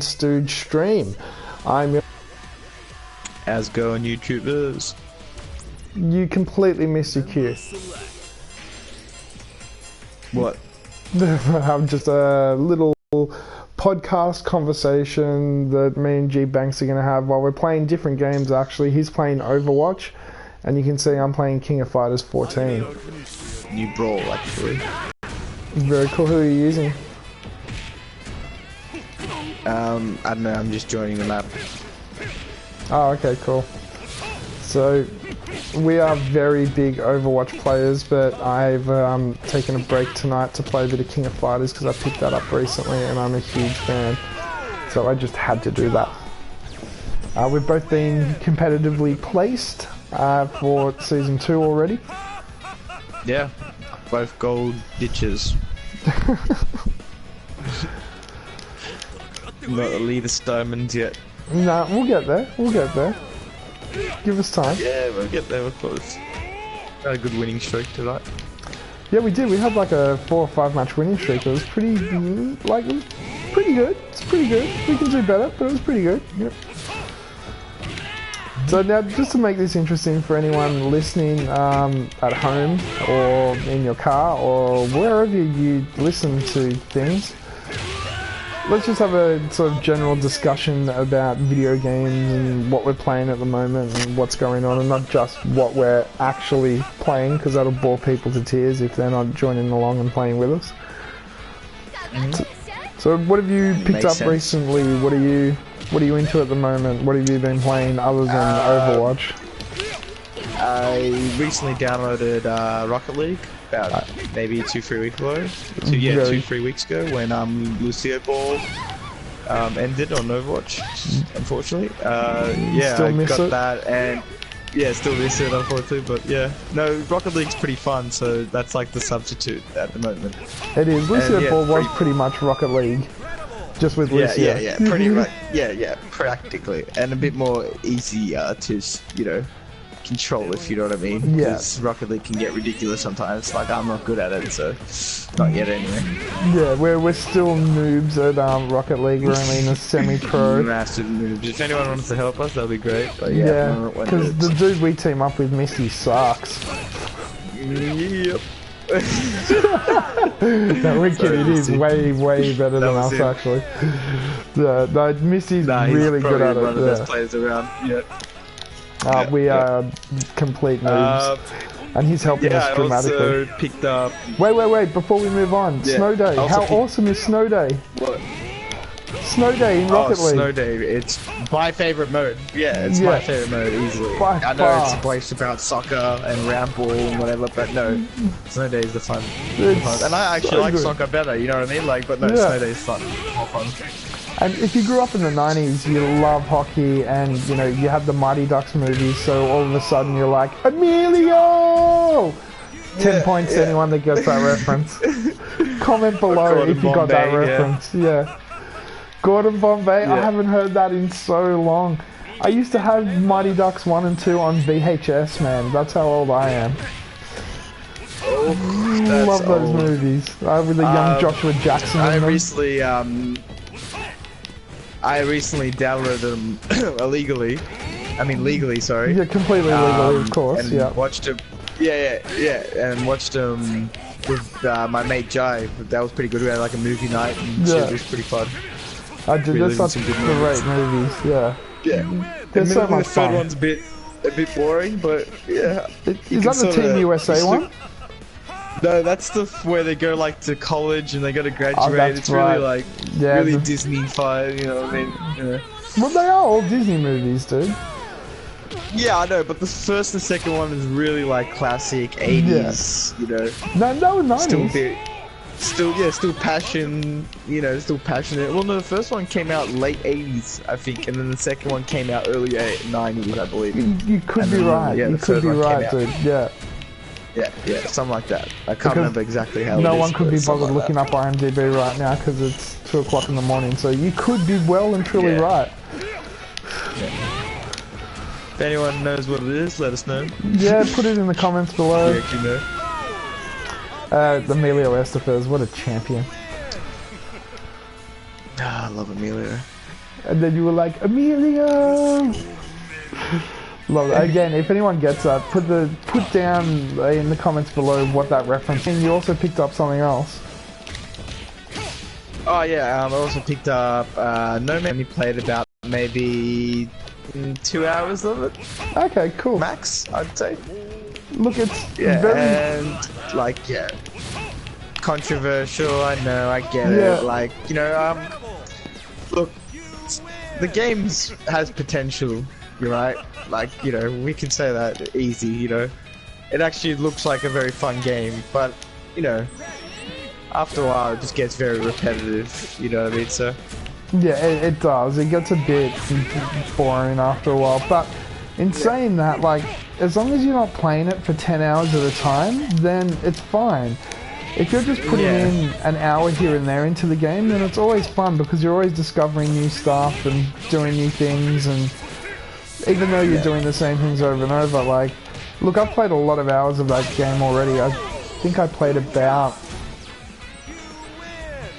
Stooge stream. I'm. How's it going, YouTubers? You completely missed your cue. What? I'm just a little podcast conversation that me and GBanks are going to have while we're playing different games. Actually, he's playing Overwatch, and you can see I'm playing King of Fighters 14. New brawl, actually. Very cool. Who are you using? I don't know. I'm just joining the map. Oh, okay, cool. So, we are very big Overwatch players, but I've taken a break tonight to play a bit of King of Fighters because I picked that up recently and I'm a huge fan. So I just had to do that. We've both been competitively placed for Season 2 already. Yeah, both gold ditches. Not the leadest diamonds yet. Nah, we'll get there. We'll get there. Give us time. Yeah, we'll get there. We're close. Got a good winning streak tonight. Yeah, we did. We had like a 4 or 5 match winning streak. It was pretty, pretty good. It's pretty good. We can do better, but it was pretty good. Yep. So now, just to make this interesting for anyone listening at home or in your car or wherever you listen to things, let's just have a sort of general discussion about video games and what we're playing at the moment and what's going on, and not just what we're actually playing, because that'll bore people to tears if they're not joining along and playing with us. So what have you picked up recently? What are you into at the moment? What have you been playing other than Overwatch? I recently downloaded Rocket League about maybe 2-3 weeks ago. 2-3 weeks ago when Lucio Ball ended on Overwatch, unfortunately. Yeah, still I miss got it? that, and yeah, still miss it, unfortunately. But yeah, no, Rocket League's pretty fun, so that's like the substitute at the moment. It is. Lucio Ball was pretty much Rocket League, just with Lucio. Yeah, pretty much. Yeah, practically, and a bit more easy to, control, if you know what I mean. Yeah. Because Rocket League can get ridiculous sometimes. Like, I'm not good at it, so not yet anyway. Yeah, we're still noobs at Rocket League. We're only in a semi-pro. Massive noobs. If anyone wants to help us, that'd be great. But yeah, because the dude we team up with, Misty, sucks. Yep. No, we're kidding. He's way better than us, actually. Yeah, no, Misty's really good at it. One of the best players around. Yeah. We are complete noobs, and he's helping us dramatically. I also picked up... Wait, before we move on, Snow Day. How awesome is Snow Day? What? Snow Day in Rocket League. Snow Day, it's my favourite mode. Yeah, it's my favourite mode, easily. I know it's a place about soccer and round ball and whatever, but no, Snow Day is the fun. And I actually like soccer better, you know what I mean? Like, but no, Snow Day is fun. More fun. And if you grew up in the 90s, you love hockey, and you had the Mighty Ducks movies, so all of a sudden you're like, Emilio! 10 points to anyone that gets that reference. Comment below if you got that reference. Yeah. Gordon Bombay, I haven't heard that in so long. I used to have Mighty Ducks 1 and 2 on VHS, man. That's how old I am. Love those movies. With the young Joshua Jackson in them. I recently downloaded them illegally. I mean legally, sorry. Yeah, completely legally, of course. And watched them. And watched them with my mate Jai. That was pretty good. We had like a movie night, and shit, it was pretty fun. I did. There's such great movies. Yeah. Yeah. There's so much fun. The third one's a bit boring, but yeah. Is that the Team USA one? No, that's the where they go like to college and they go to graduate. It's really like really Disney-fied, you know what I mean? Yeah. Well, they are all Disney movies, dude. Yeah, I know, but the first and second one is really like classic 80s, No, that was 90s. Still passion, still passionate. Well, no, the first one came out late 80s, I think, and then the second one came out early 90s, I believe. You could be right. You could be right, dude. Yeah. Yeah, something like that. I can't remember exactly how. No one could be bothered looking up IMDb right now because it's 2 o'clock in the morning. So you could be well and truly right. Yeah. If anyone knows what it is, let us know. Yeah, put it in the comments below. You actually know. Emilio Estevez, what a champion. I love Emilio. And then you were like, Emilio! Love it. Again, if anyone gets that, put down in the comments below what that reference is. And you also picked up something else. Oh yeah, I also picked up No Man. Only played about maybe 2 hours of it. Okay, cool. Max, I'd say. Look, it's very... and like, controversial, I know, I get it. Like, you know, look, the game has potential, you're right? Like, you know, we can say that easy, you know. It actually looks like a very fun game, but, you know, after a while it just gets very repetitive, you know what I mean, so... Yeah, it does. It gets a bit boring after a while, but in saying that, like, as long as you're not playing it for 10 hours at a time, then it's fine. If you're just putting in an hour here and there into the game, then it's always fun because you're always discovering new stuff and doing new things, and even though you're doing the same things over and over, like, look, I've played a lot of hours of that game already. I think I played about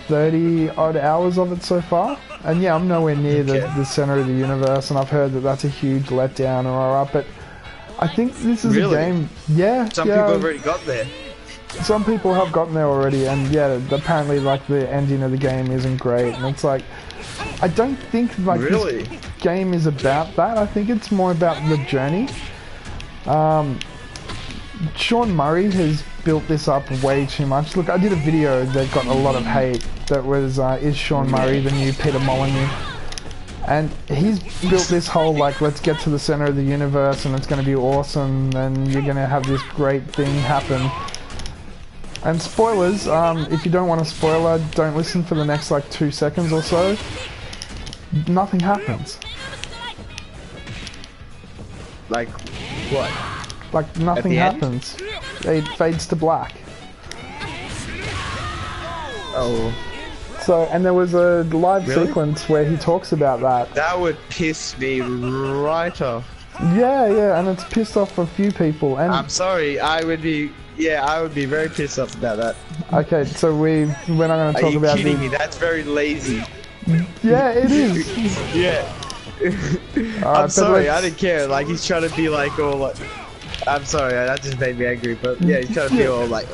30 odd hours of it so far, and yeah, I'm nowhere near the center of the universe, and I've heard that that's a huge letdown or alright, but I think this is a game. Some people have already got there. Some people have gotten there already, and yeah, apparently like the ending of the game isn't great, and it's like, I don't think like this game is about that. I think it's more about the journey. Sean Murray has built this up way too much. Look, I did a video that got a lot of hate that was, is Sean Murray the new Peter Molyneux? And he's built this whole, like, let's get to the center of the universe and it's going to be awesome and you're going to have this great thing happen. And spoilers, if you don't want a spoiler, don't listen for the next, like, 2 seconds or so. Nothing happens. Like, what? Like, nothing happens. It fades to black. Oh. So, and there was a live sequence where he talks about that. That would piss me right off. Yeah, and it's pissed off a few people. And I'm sorry, I would be very pissed off about that. Okay, so we're not going to talk about. Are you kidding me? That's very lazy. Yeah, it is. Yeah. I'm sorry, I didn't care. Like, he's trying to be like all like. I'm sorry, that just made me angry. But yeah, he's trying to be all like,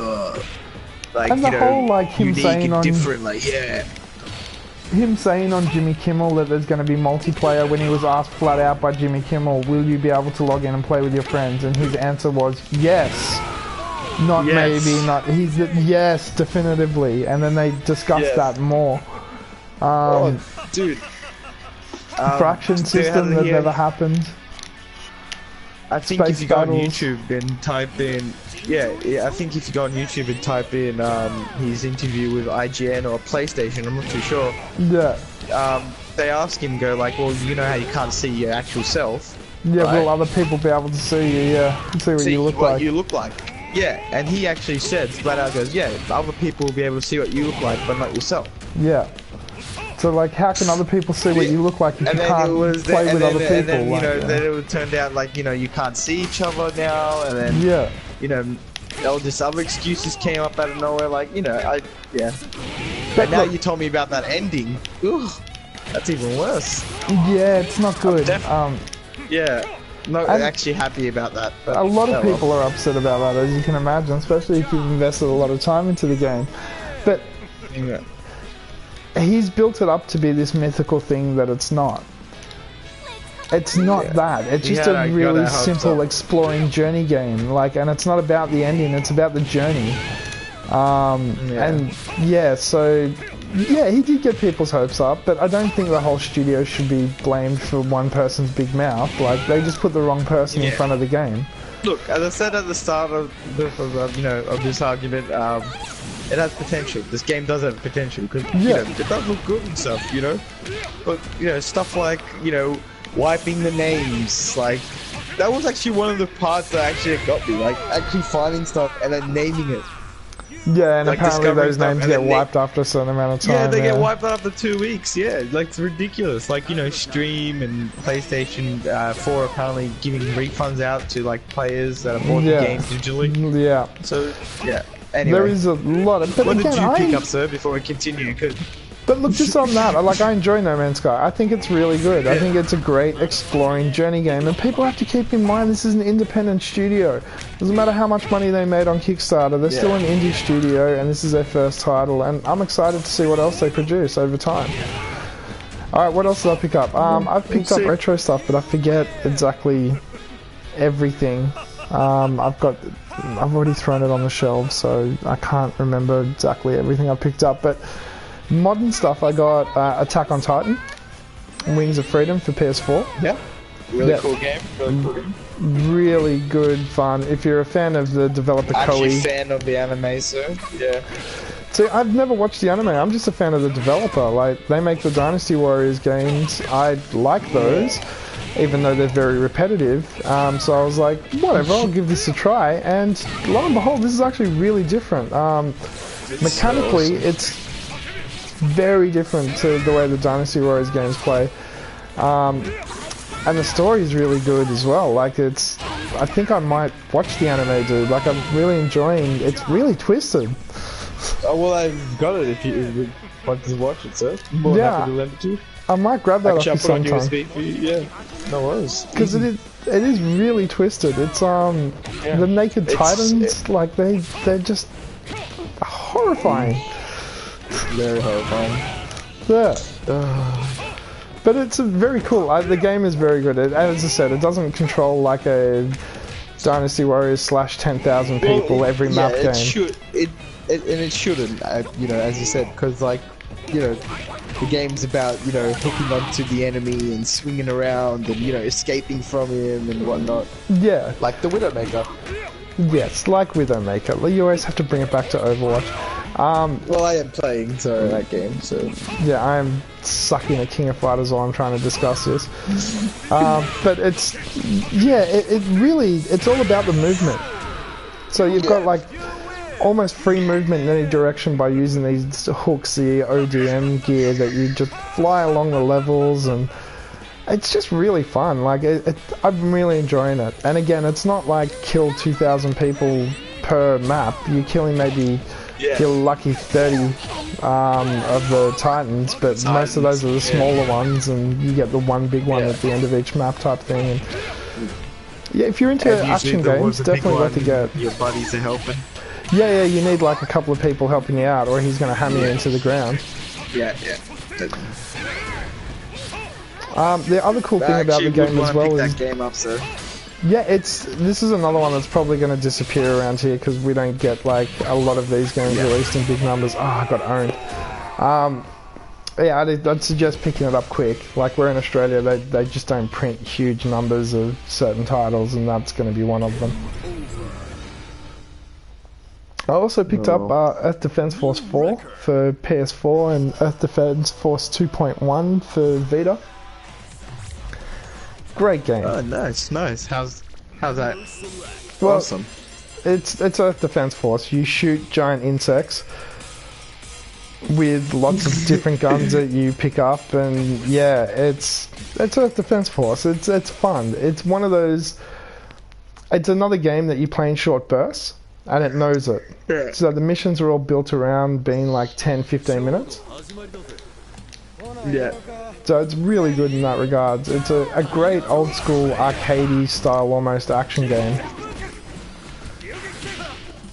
like, and the whole like him unique saying and on different, like him saying on Jimmy Kimmel that there's going to be multiplayer when he was asked flat out by Jimmy Kimmel, will you be able to log in and play with your friends? And his answer was yes. Not maybe, not. He's yes, definitively. And then they discussed that more. Dude. Fraction system that never happened. I think if you go on YouTube and type in, I think if you go on YouTube and type in his interview with IGN or PlayStation, I'm not too sure. Yeah. They ask him, go like, well, you know how you can't see your actual self. Yeah, right? Will other people be able to see you? Yeah, see what you look like. Yeah, and he actually said, flat out goes, yeah, other people will be able to see what you look like, but not yourself. Yeah. So, like, how can other people see what you look like if you can't play with other people? And then, you know, then it would turn out like, you know, you can't see each other now, and then, you know, all this other excuses came up out of nowhere, like, you know, But now you told me about that ending. Ugh, that's even worse. Yeah, it's not good. Not actually happy about that. But a lot of people are upset about that, as you can imagine, especially if you've invested a lot of time into the game. But he's built it up to be this mythical thing that it's not. It's not that. It's just a really simple exploring journey game. Like, and it's not about the ending. It's about the journey. And so he did get people's hopes up, but I don't think the whole studio should be blamed for one person's big mouth. Like, they just put the wrong person in front of the game. Look, as I said at the start of this argument, it has potential. This game does have potential because you know, it does look good and stuff, you know. But you know, stuff like wiping the names, like that was actually one of the parts that actually got me, like actually finding stuff and then naming it. Yeah, and like apparently those names get wiped after a certain amount of time. Yeah, they get wiped after 2 weeks. Yeah, like it's ridiculous. Like, you know, Steam and PlayStation 4 apparently giving refunds out to like players that have bought the game digitally. Yeah. So yeah. Anyway, there is a lot of. But what again, did you pick up, sir? Before we continue, But look, just on that, I enjoy No Man's Sky. I think it's really good. I think it's a great exploring journey game, and people have to keep in mind this is an independent studio. Doesn't matter how much money they made on Kickstarter, they're still an indie studio, and this is their first title, and I'm excited to see what else they produce over time. Alright, what else did I pick up? I've picked up retro stuff, but I forget exactly everything. I've already thrown it on the shelves, so I can't remember exactly everything I picked up, but modern stuff, I got Attack on Titan, Wings of Freedom for PS4. Yeah, really cool game. Really cool game. Really good fun. If you're a fan of the developer Koei. Actually, fan of the anime, so yeah. See, I've never watched the anime. I'm just a fan of the developer. Like, they make the Dynasty Warriors games. I like those, even though they're very repetitive. So I was like, whatever, I'll give this a try. And lo and behold, this is actually really different. Mechanically, it's very different to the way the Dynasty Warriors games play. And the story is really good as well. Like, I think I might watch the anime, dude. Like, I'm really enjoying. It's really twisted. Oh, well, I've got it if you want to watch it, sir. More happy to lend it to you. I might grab that off you sometime. USB for you. Yeah, no worries. Because it is really twisted. It's the Naked Titans, like they're just horrifying. Very horrifying. Yeah. But it's very cool. The game is very good. As I said, it doesn't control like a Dynasty Warriors / 10,000 people every map game. It shouldn't, you know, as you said, because like, you know, the game's about, you know, hooking onto the enemy and swinging around and, you know, escaping from him and whatnot. Yeah. Like the Widowmaker. Yes, like Widowmaker. You always have to bring it back to Overwatch. Well, I am playing that game, so... Yeah, I am sucking a King of Fighters while I'm trying to discuss this. But it's... Yeah, it really... It's all about the movement. So you've got, like, almost free movement in any direction by using these hooks, the ODM gear, that you just fly along the levels, and... It's just really fun. Like, I'm really enjoying it. And again, it's not like kill 2,000 people per map. You're killing maybe... If you're lucky 30 of the Titans, but most of those are the smaller ones, and you get the one big one at the end of each map type thing. And yeah, if you're into action games, definitely worth a get. Your buddies are helping. Yeah, you need like a couple of people helping you out, or he's going to hammer you into the ground. Yeah. The other cool thing about the game as well is... that game up, sir. Yeah, this is another one that's probably going to disappear around here because we don't get like a lot of these games released in big numbers. Oh, I got owned. Yeah, I'd suggest picking it up quick. Like, we're in Australia, they just don't print huge numbers of certain titles, and that's going to be one of them. I also picked up Earth Defense Force 4 for PS4 and Earth Defense Force 2.1 for Vita. Great game. Oh, nice. How's that? Well, awesome. It's Earth Defense Force. You shoot giant insects with lots of different guns that you pick up, and yeah, it's Earth Defense Force. It's fun. It's one of those. It's another game that you play in short bursts, and it knows it. Yeah. So the missions are all built around being like 10-15 minutes. Yeah. So it's really good in that regard. It's a great old school arcadey style almost action game.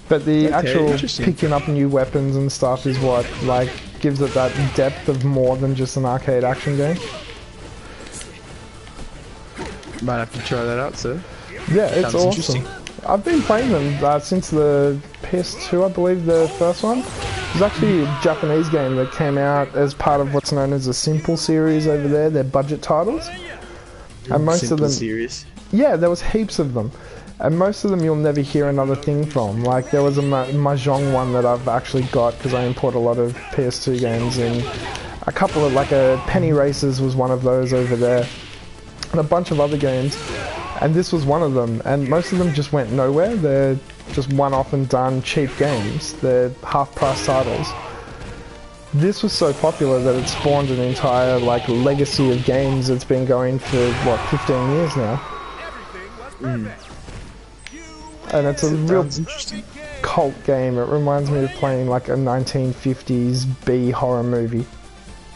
But the actual picking up new weapons and stuff is what like gives it that depth of more than just an arcade action game. Might have to try that out, sir. Yeah, it's awesome. I've been playing them since the PS2, I believe, the first one. There's actually a Japanese game that came out as part of what's known as a Simple series over there. They're budget titles. And most of them... series? Yeah, there was heaps of them. And most of them you'll never hear another thing from. Like, there was a Mahjong one that I've actually got because I import a lot of PS2 games, and a couple of, like, Penny Racers was one of those over there. And a bunch of other games. And this was one of them, and most of them just went nowhere. They're just one-off and done cheap games. They're half-price titles. This was so popular that it spawned an entire like legacy of games that's been going for what, 15 years now. And it's a real cult game. It reminds me of playing like a 1950s B horror movie.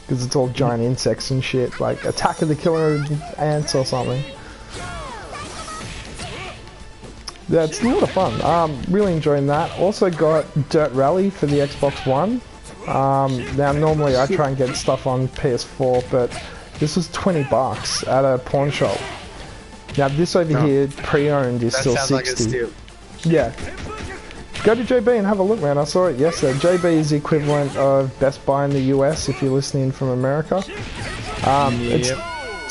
because it's all giant insects and shit, like Attack of the Killer Ants or something. Yeah, it's a lot of fun. Really enjoying that. Also got Dirt Rally for the Xbox One. Now normally I try and get stuff on PS4, but this was $20 at a pawn shop. Now this over here, pre-owned, is still 60. Like a steal. Yeah. Go to GB and have a look, man. I saw it yesterday. GB is the equivalent of Best Buy in the US if you're listening from America. It's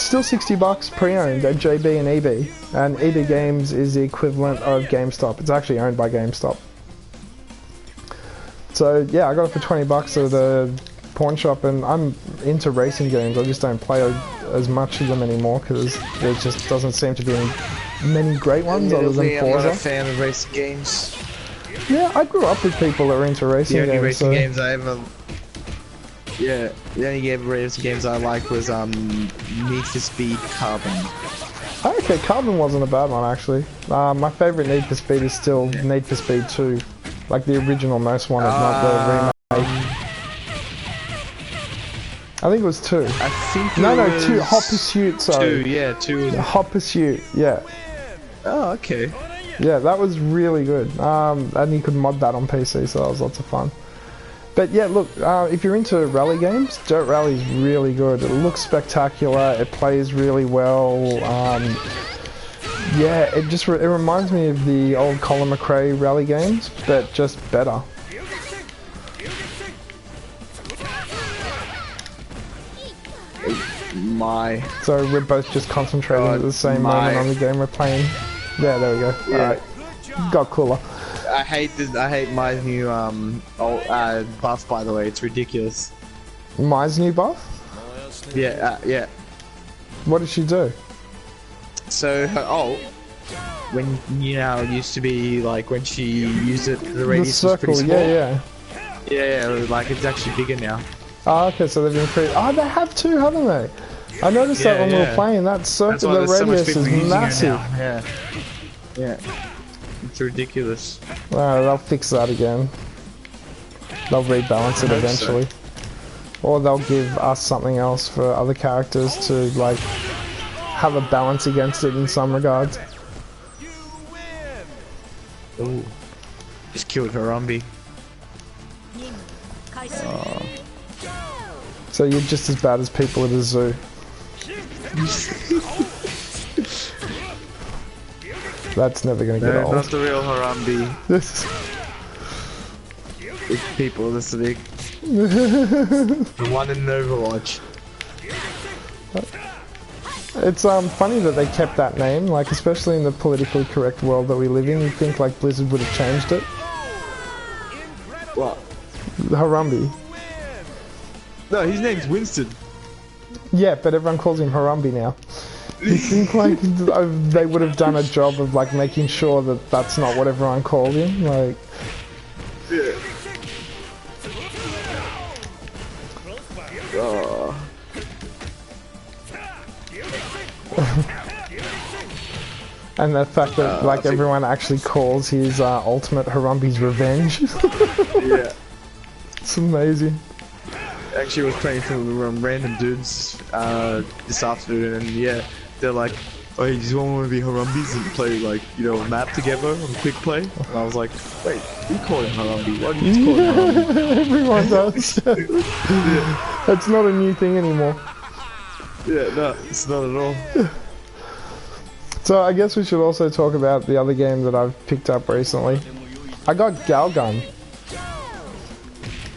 still $60 pre-owned at JB and EB. And EB Games is the equivalent of GameStop. It's actually owned by GameStop. So yeah, I got it for $20 at the pawn shop, and I'm into racing games. I just don't play as much of them anymore because there just doesn't seem to be many great ones other than Forza. I'm not a fan of racing games. Yeah, I grew up with people that were into racing games. The only racing games I ever... Yeah, the only racing games I liked was Need for Speed Carbon. Okay, Carbon wasn't a bad one actually. My favourite Need for Speed is still Need for Speed 2. Like the original most wanted, not the remake. I think it was 2. I think no, 2. Hot Pursuit, sorry. 2, yeah, 2. Hot Pursuit, yeah. Oh, okay. Yeah, that was really good. And you could mod that on PC, so that was lots of fun. But yeah, look, if you're into rally games, Dirt Rally is really good. It looks spectacular, it plays really well. Yeah, it reminds me of the old Colin McRae rally games, but just better. So we're both just concentrating at the same moment on the game we're playing. Yeah, there we go. Yeah. Alright. Got cooler. I hate my new buff, by the way. It's ridiculous. Mai's new buff? Yeah, yeah. What did she do? So her ult, when you know, it used to be like when she used it, the radius was pretty small. Yeah, like it's actually bigger now. Oh, okay, so they've increased. Oh, they have too, haven't they? I noticed that when we were playing. That circle, the radius is massive. Yeah, it's ridiculous. They'll fix that again. They'll rebalance it eventually, or they'll give us something else for other characters to like have a balance against it in some regards. Ooh, just killed Harambe. So you're just as bad as people at a zoo. That's never gonna get old. Not the real Harambe. It's people listening. The one in Overwatch. It's funny that they kept that name, like especially in the politically correct world that we live in. You'd think like Blizzard would have changed it. What? Harambe. No, his name's Winston. Yeah, but everyone calls him Harambe now. You think like they would have done a job of like making sure that that's not what everyone called him, like. Yeah. Oh. And the fact that like everyone actually calls his ultimate Harambe's Revenge. Yeah. It's amazing. Actually, I was playing some random dudes this afternoon, and yeah, they're like, "Oh, you just want to be Harambes and play like a map together on quick play?" And I was like, "Wait, you call him Harambe? Why do you call him Harambe?" Everyone does. Yeah. That's not a new thing anymore. Yeah, no, it's not at all. So I guess we should also talk about the other game that I've picked up recently. I got Galgun.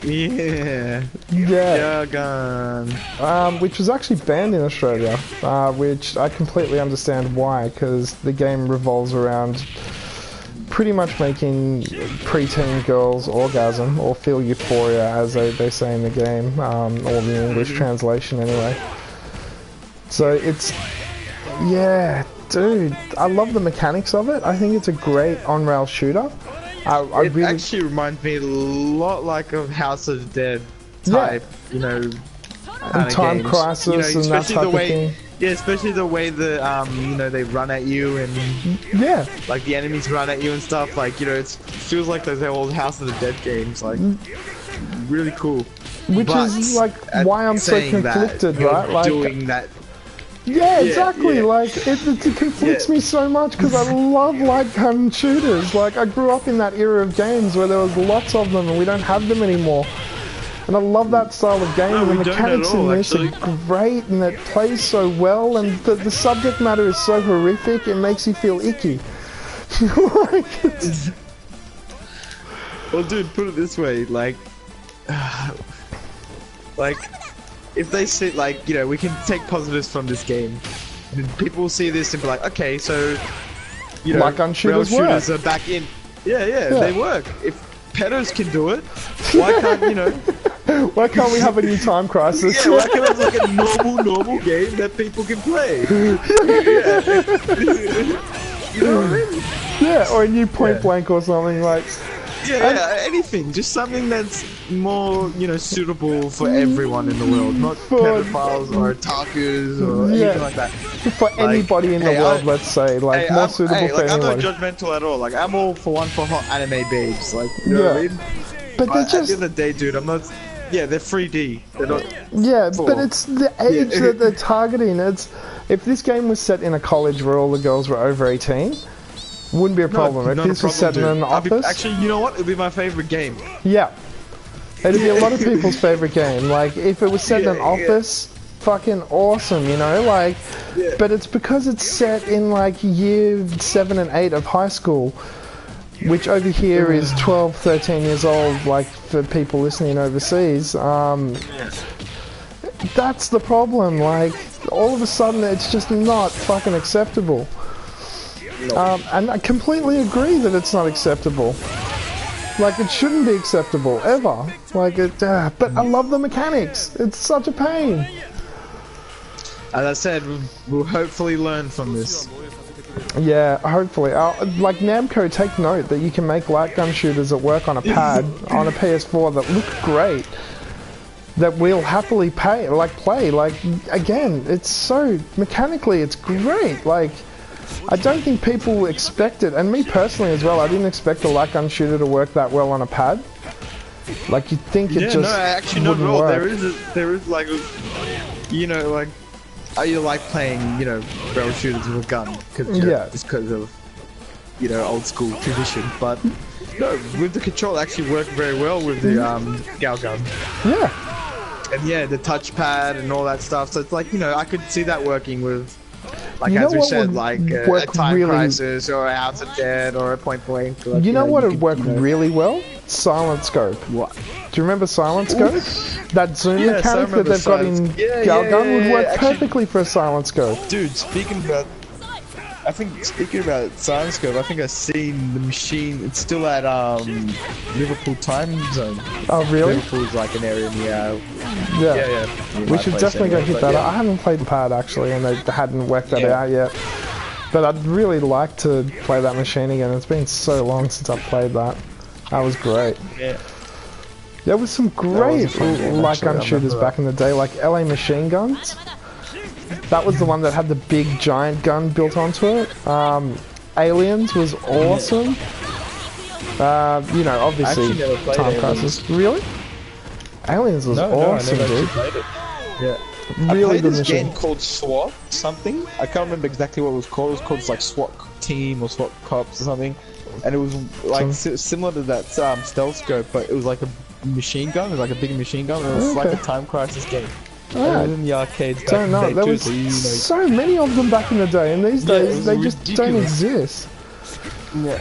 Yeah. Galgun. Which was actually banned in Australia, which I completely understand why, because the game revolves around pretty much making preteen girls orgasm, or feel euphoria as they say in the game, or the English translation anyway. So it's... yeah, dude, I love the mechanics of it. I think it's a great on-rail shooter. It really actually reminds me a lot like of House of the Dead type, and Time games. Crisis and that type of thing. Yeah, especially the way that they run at you and like the enemies run at you and stuff. Like it feels like those old House of the Dead games. Like really cool. Which is like why I'm so conflicted, right? Like doing that. Yeah, exactly. Like it conflicts me so much because I love light gun shooters. Like I grew up in that era of games where there was lots of them, and we don't have them anymore. And I love that style of game. And the mechanics in this are great, and it plays so well. And the subject matter is so horrific; it makes you feel icky. Like, well, dude, put it this way, like, if they say, like, you know, we can take positives from this game, and people will see this and be like, okay, so, you know, light gun shooters are back in. Yeah, they work. If pedos can do it, why can't, you know? Why can't we have a new Time Crisis? Yeah, why can't it have like a normal game that people can play? You know what I mean? Yeah, or a new Point Blank or something like. Yeah, anything. Just something that's more, you know, suitable for everyone in the world. Not pedophiles or otakus or anything like that. For anybody in the world, let's say. Like, more suitable for anybody. I'm not judgmental at all. Like, I'm all for hot anime babes. Like, you know what I mean? But at the end of the day, dude, I'm not... Yeah, they're 3D. They're not... Yeah, but it's the age that they're targeting. It's... If this game was set in a college where all the girls were over 18... Wouldn't be a problem. If this was set in an office... Actually, you know what? It'd be my favorite game. Yeah. It'd be a lot of people's favorite game. Like, if it was set in an office, fucking awesome, you know? Like, but it's because it's set in, like, year 7 and 8 of high school, which over here is 12, 13 years old, like, for people listening overseas. That's the problem. Like, all of a sudden, it's just not fucking acceptable. And I completely agree that it's not acceptable. Like, it shouldn't be acceptable, ever. Like, but I love the mechanics. It's such a pain. As I said, we'll hopefully learn from this. Yeah, hopefully. Like, Namco, take note that you can make light gun shooters that work on a pad, on a PS4 that look great. That we'll happily play. Like, again, it's so... Mechanically, it's great. Like... I don't think people expect it, and me personally as well, I didn't expect a light gun shooter to work that well on a pad. Like, you'd think it just no, actually not at all. Work. There is like, you know, like, you like playing, you know, rail shooters with a gun, just because of, you know, old school tradition. But no, with the control, it actually worked very well with the Gal gun. Yeah. And yeah, the touchpad and all that stuff. So it's like, you know, I could see that working with. Like, you as we said, like a Time Crisis or a House of Dead or a Point Blank. Like, you know what would work really well? Silent Scope. What? Do you remember Silent Scope? That zoom mechanic that they've got in Galgun would work perfectly for a Silent Scope. Dude, speaking about Silent Scope, I think I've seen the machine. It's still at Liverpool time zone. Oh really? Liverpool's like an area near. Yeah. We should definitely go hit that. I haven't played the pad actually, and they hadn't worked that out yet. But I'd really like to play that machine again. It's been so long since I've played that. That was great. Yeah. There was some great light gun shooters back in the day, like LA Machine Guns. That was the one that had the big giant gun built onto it. Aliens was awesome. You know, obviously Time Crisis. Really? Aliens was awesome, dude. Yeah. Really good this machine. game called SWAT something. I can't remember exactly what it was called. It was called like SWAT Team or SWAT Cops or something. And it was like similar to that stealth scope, but it was like a machine gun. It was like a big machine gun. And it was like a Time Crisis game. It was in the arcades back in the day there was so many of them back in the day, and these days they just don't exist. Yeah.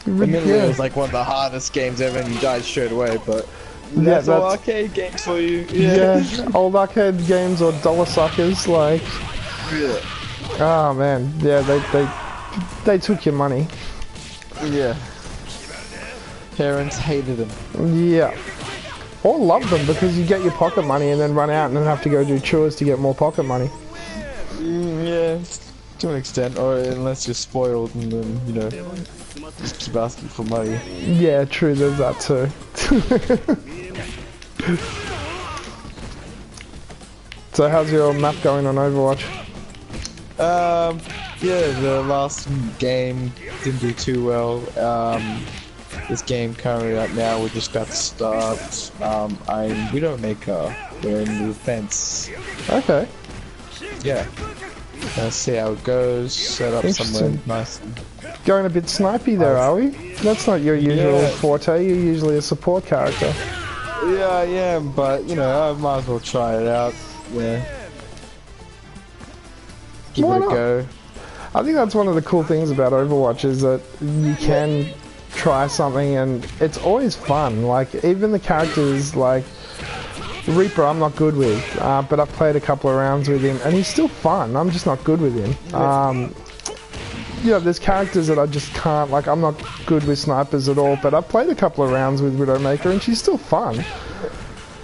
Admittedly, it was like one of the hardest games ever, and you died straight away. But that's all arcade games for you. Yeah, old arcade games or dollar suckers, like. Yeah. Oh man, yeah, they took your money. Yeah. Parents hated them. Yeah. Or love them because you get your pocket money and then run out and then have to go do chores to get more pocket money. Yeah, to an extent, or unless you're spoiled and then, you know, just keep asking for money. Yeah, true, there's that too. So how's your map going on Overwatch? Yeah, the last game didn't do too well. this game currently right now. We're just about to start. I'm Widowmaker. We're in the fence. Okay. Yeah. Let's see how it goes. Set up somewhere nice. Going a bit snipey there, are we? That's not your usual forte. You're usually a support character. Yeah, I am, but you know, I might as well try it out. Yeah. Give it a go. I think that's one of the cool things about Overwatch is that you can try something and it's always fun. Like, even the characters like Reaper I'm not good with, but I've played a couple of rounds with him and he's still fun. I'm just not good with him. You know, there's characters that I just can't, like, I'm not good with snipers at all, but I've played a couple of rounds with Widowmaker and she's still fun.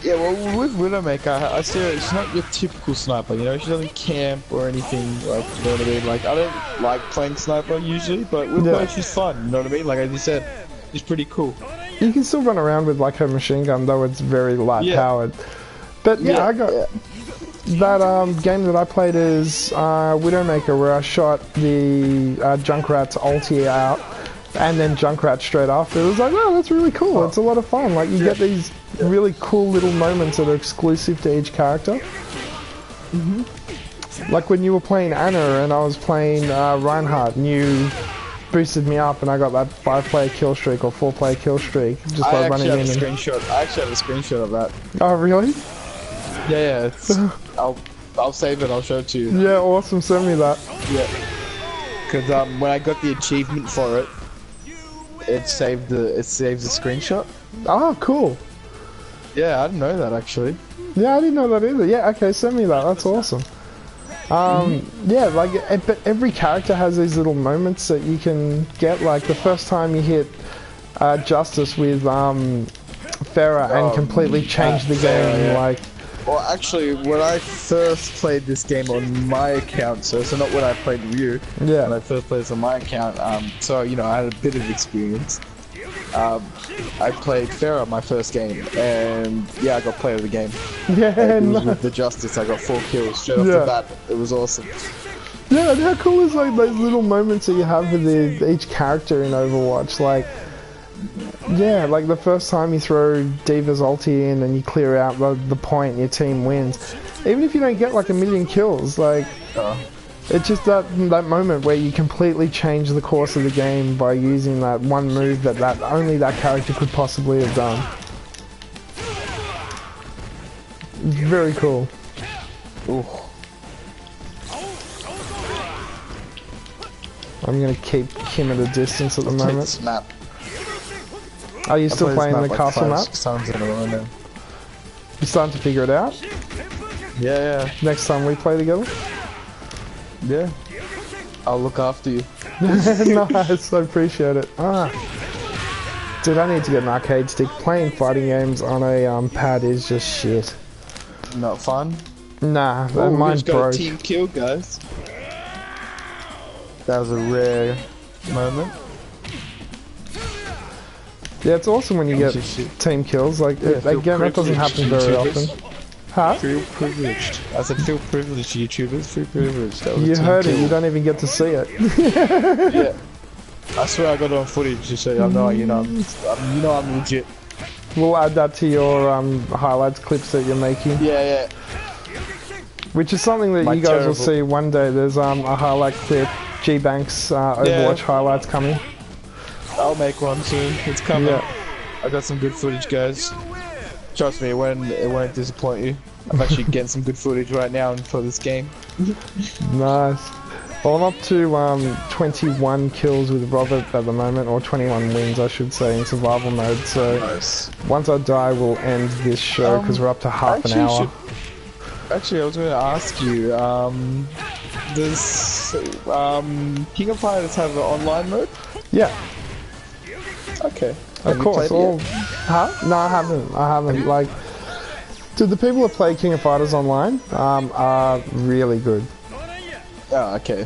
Yeah, well, with Widowmaker, I see her, she's not your typical sniper, you know, she doesn't camp or anything, like, you know what I mean? Like, I don't like playing sniper usually, but with her, she's fun, you know what I mean? Like, as you said, she's pretty cool. You can still run around with, like, her machine gun, though it's very light-powered. But, I got... That game that I played is Widowmaker, where I shot the Junkrat's ulti out, and then Junkrat straight after. It was like, oh, that's really cool. It's a lot of fun. Like, you get these really cool little moments that are exclusive to each character. Like when you were playing Anna and I was playing Reinhardt, and you boosted me up, and I got that 5-player kill streak or 4-player kill streak just by running in. I actually have a screenshot of that. Oh, really? Yeah, it's, I'll save it. I'll show it to you. Yeah, awesome. Send me that. Yeah, because when I got the achievement for it, it saved the screenshot. Oh, cool. Yeah, I didn't know that actually. Yeah, I didn't know that either. Yeah, okay, send me that. That's awesome. Yeah, like, but every character has these little moments that you can get. Like the first time you hit Justice with Pharah and completely changed the game. Like. Well, actually, when I first played this game on my account, so not when I played with you, when I first played this on my account, so, you know, I had a bit of experience. I played Pharah my first game, and yeah, I got player of the game. Yeah, it was with the Justice. I got 4 kills straight off the bat. It was awesome. Yeah, and how cool is like those little moments that you have with each character in Overwatch, like. Yeah, like the first time you throw D.Va's ulti in and you clear out the point and your team wins. Even if you don't get like a million kills, like, it's just that moment where you completely change the course of the game by using that one move that only that character could possibly have done. It's very cool. Ooh. I'm gonna keep Kim at a distance at the moment. Snap. Are you still playing the castle map? Now. You starting to figure it out? Yeah. Next time we play together? Yeah. I'll look after you. Nice, I appreciate it. Dude, I need to get an arcade stick. Playing fighting games on a pad is just shit. Not fun? Nah, mine's broke. Team kill, guys. That was a rare moment. Yeah, it's awesome when you get team kills. Like, again, that doesn't happen very often. Huh? Feel privileged. I said feel privileged, YouTubers. Feel privileged. You heard it. You don't even get to see it. Yeah. I swear I got it on footage to say I know. You know I'm legit. We'll add that to your highlights clips that you're making. Yeah. Which is something that you guys will see one day. There's a highlight clip, GBanks Overwatch highlights coming. I'll make one soon. It's coming. Yeah. I got some good footage, guys. Trust me, it won't disappoint you. I'm actually getting some good footage right now for this game. Nice. Well, I'm up to 21 kills with Robert at the moment, or 21 wins, I should say, in survival mode. So once I die, we'll end this show because we're up to half an hour. Actually, I was going to ask you, does King of Fighters have an online mode? Yeah. Okay. Of course. Huh? No, I haven't. Like, dude, the people that play King of Fighters online really good. Oh, okay.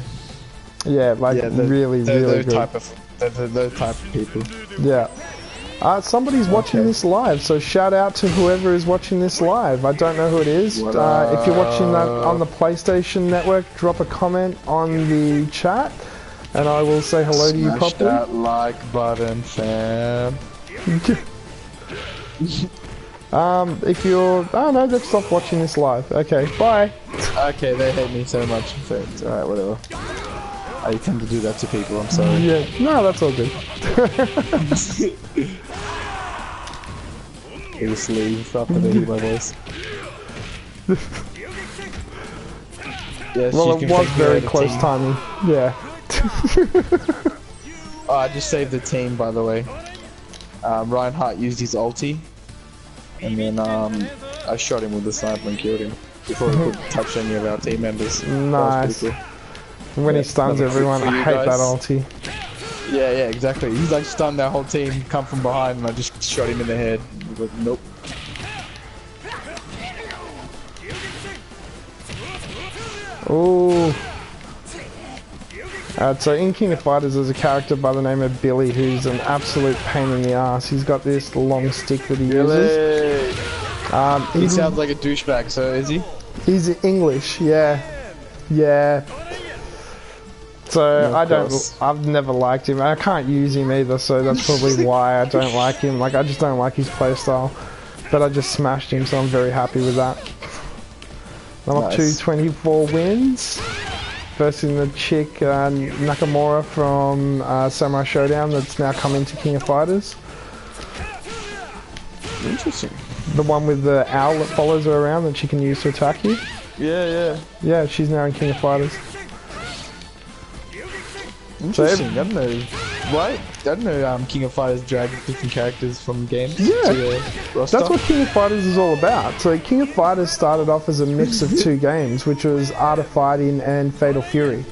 Yeah, like really good. Those type of people. Yeah. Somebody's watching this live, so shout out to whoever is watching this live. I don't know who it is. If you're watching that on the PlayStation Network, drop a comment on the chat. and I will say hello to you Smash properly. that like button, fam. If you're... Oh no, they've stopped watching this live. Okay, bye. Okay, they hate me so much. So it's alright, whatever. I tend to do that to people, I'm sorry. Yeah, no, that's all good. They just leave after they hear my voice. Yes, Well, it was very close timing. Yeah. Oh, I just saved the team, by the way. Reinhardt used his ulti, and then I shot him with the sniper and killed him before he could touch any of our team members. Nice. Cool. When he stuns everyone, I hate that ulti. Yeah, exactly. He's like stunned our whole team, come from behind, and I just shot him in the head. He was like, nope. Ooh. So in King of Fighters there's a character by the name of Billy who's an absolute pain in the ass. He's got this long stick that he uses. He sounds like a douchebag, so is he? He's English, yeah. Yeah. So Yeah, I've never liked him. I can't use him either, so that's probably why I don't like him. Like, I just don't like his playstyle. But I just smashed him, so I'm very happy with that. I'm up to 24 wins. First in the chick, Nakamura from Samurai Showdown that's now come into King of Fighters. Interesting. The one with the owl that follows her around that she can use to attack you. Yeah. Yeah, she's now in King of Fighters. Interesting. I don't know. Why? I don't know. King of Fighters drag different characters from games. Yeah, to roster. that's what King of Fighters is all about. So King of Fighters started off as a mix of two games, which was Art of Fighting and Fatal Fury.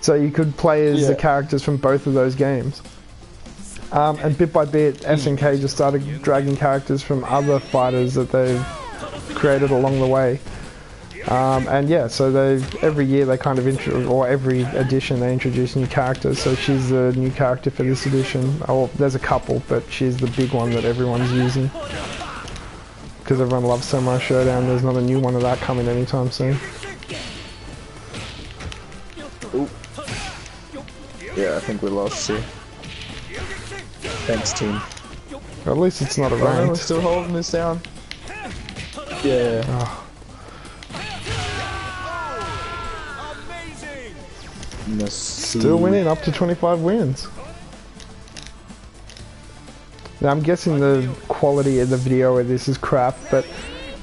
So you could play as the characters from both of those games. And bit by bit, SNK just started dragging characters from other fighters that they've created along the way. And yeah, so every year they kind of or every edition they introduce new characters. So she's the new character for this edition. Oh, there's a couple, but she's the big one that everyone's using because everyone loves Samurai Showdown. There's not a new one of that coming anytime soon. Ooh. Yeah, I think we lost here. Thanks, team. Or at least it's not a No, we're ranked. still holding this down. Yeah. Oh. Still winning, up to 25 wins. Now I'm guessing the quality of the video of this is crap, but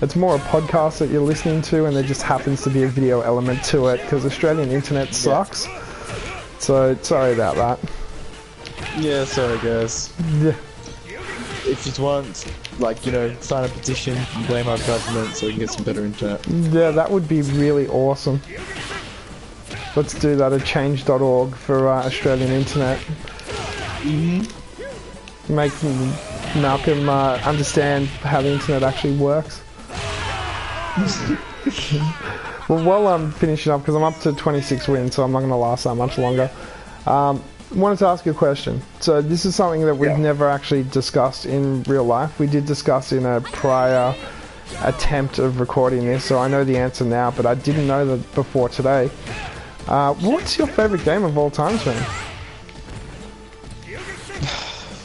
it's more a podcast that you're listening to and there just happens to be a video element to it because Australian internet sucks. So sorry about that. Yeah, sorry guys. Yeah. If you want, like, you know, sign a petition and blame our government so we can get some better internet. Yeah, that would be really awesome. Let's do that at change.org for Australian internet. Make Malcolm understand how the internet actually works. Well, while I'm finishing up, because I'm up to 26 wins, so I'm not going to last that much longer. Wanted to ask you a question. So this is something that we've never actually discussed in real life. We did discuss in a prior attempt of recording this, so I know the answer now, but I didn't know that before today. What's your favourite game of all times, man?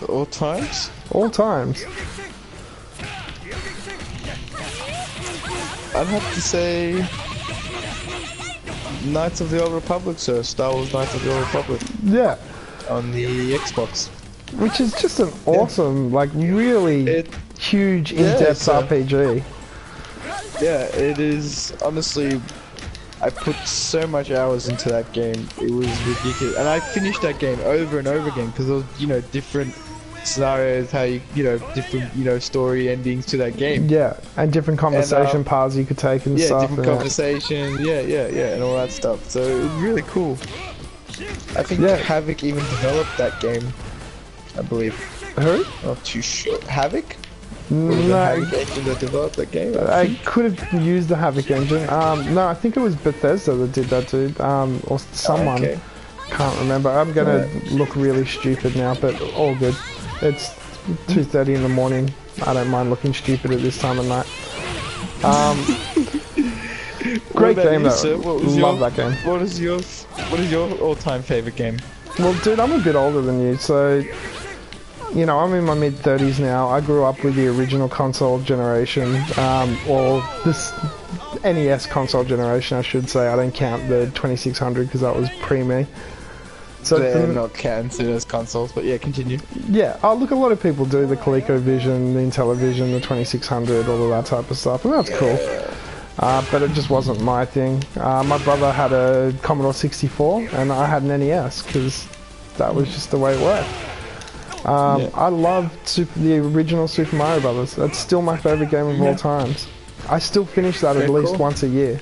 All times? All times. I'd have to say Knights of the Old Republic, sir. Star Wars Knights of the Old Republic. Yeah. On the Xbox. Which is just an awesome, like really huge, in-depth RPG. Yeah, it is. Honestly, I put so much hours into that game. It was ridiculous. And I finished that game over and over again because there was, you know, different scenarios, how you know, different, you know, story endings to that game. Yeah, and different conversation paths you could take and stuff. Yeah, different conversation. Yeah, and all that stuff. So it was really cool. I think Havoc even developed that game, I believe. Who? Not too sure. Havoc? No, Havoc engine that developed that game? I could have used the Havoc engine. No, I think it was Bethesda that did that, dude. Or someone. Okay. Can't remember. I'm gonna look really stupid now, but all good. It's 2:30 in the morning. I don't mind looking stupid at this time of night. Great game though. Sir? Love that game. What is your all-time favorite game? Well, dude, I'm a bit older than you, so you know, I'm in my mid-30s now. I grew up with the original console generation, or this NES console generation, I should say. I don't count the 2600 because that was pre-me. So they're not counted as consoles, but yeah, continue. Yeah, oh, look, a lot of people do the ColecoVision, the Intellivision, the 2600, all of that type of stuff, and that's cool. But it just wasn't my thing. My brother had a Commodore 64, and I had an NES, because that was just the way it worked. I love the original Super Mario Brothers. That's still my favourite game of all times. I still finish that at least once a year.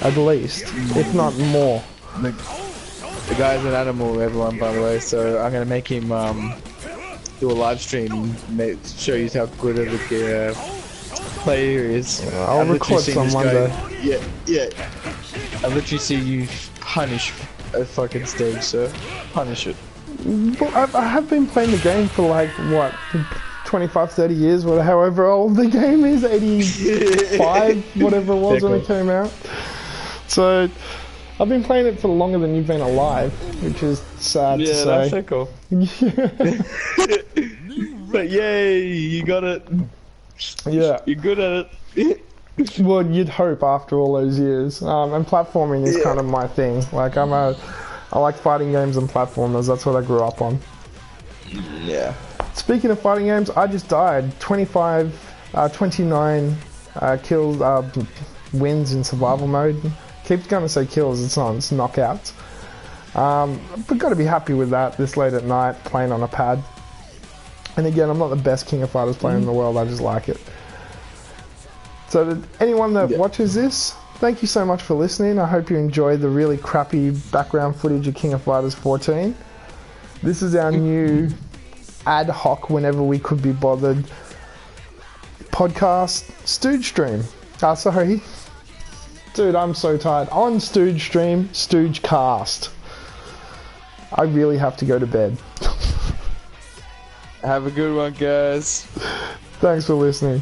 At least, if not more. The guy's an animal, everyone, by the way, so I'm going to make him do a live stream and show you how good of a player he is. I'll record some one day. Yeah. I literally see you punish a fucking stage, sir. Punish it. Well, I have been playing the game for like, what, 25, 30 years, or however old the game is, 85, whatever it was when it came out. So, I've been playing it for longer than you've been alive, which is sad to say. Yeah, that's so cool. But yay, you got it. Yeah. You're good at it. Well, you'd hope after all those years. And platforming is kind of my thing. Like, I like fighting games and platformers. That's what I grew up on. Yeah. Speaking of fighting games, I just died. 29 kills, wins in survival mode. Keep going to say kills, it's not, it's knockouts. But got to be happy with that this late at night, playing on a pad. And again, I'm not the best King of Fighters player in the world, I just like it. So to anyone that watches this, thank you so much for listening. I hope you enjoyed the really crappy background footage of King of Fighters 14. This is our new ad hoc, whenever we could be bothered, podcast Stooge stream. Sorry. Dude, I'm so tired. On Stooge stream, Stoogecast. I really have to go to bed. Have a good one, guys. Thanks for listening.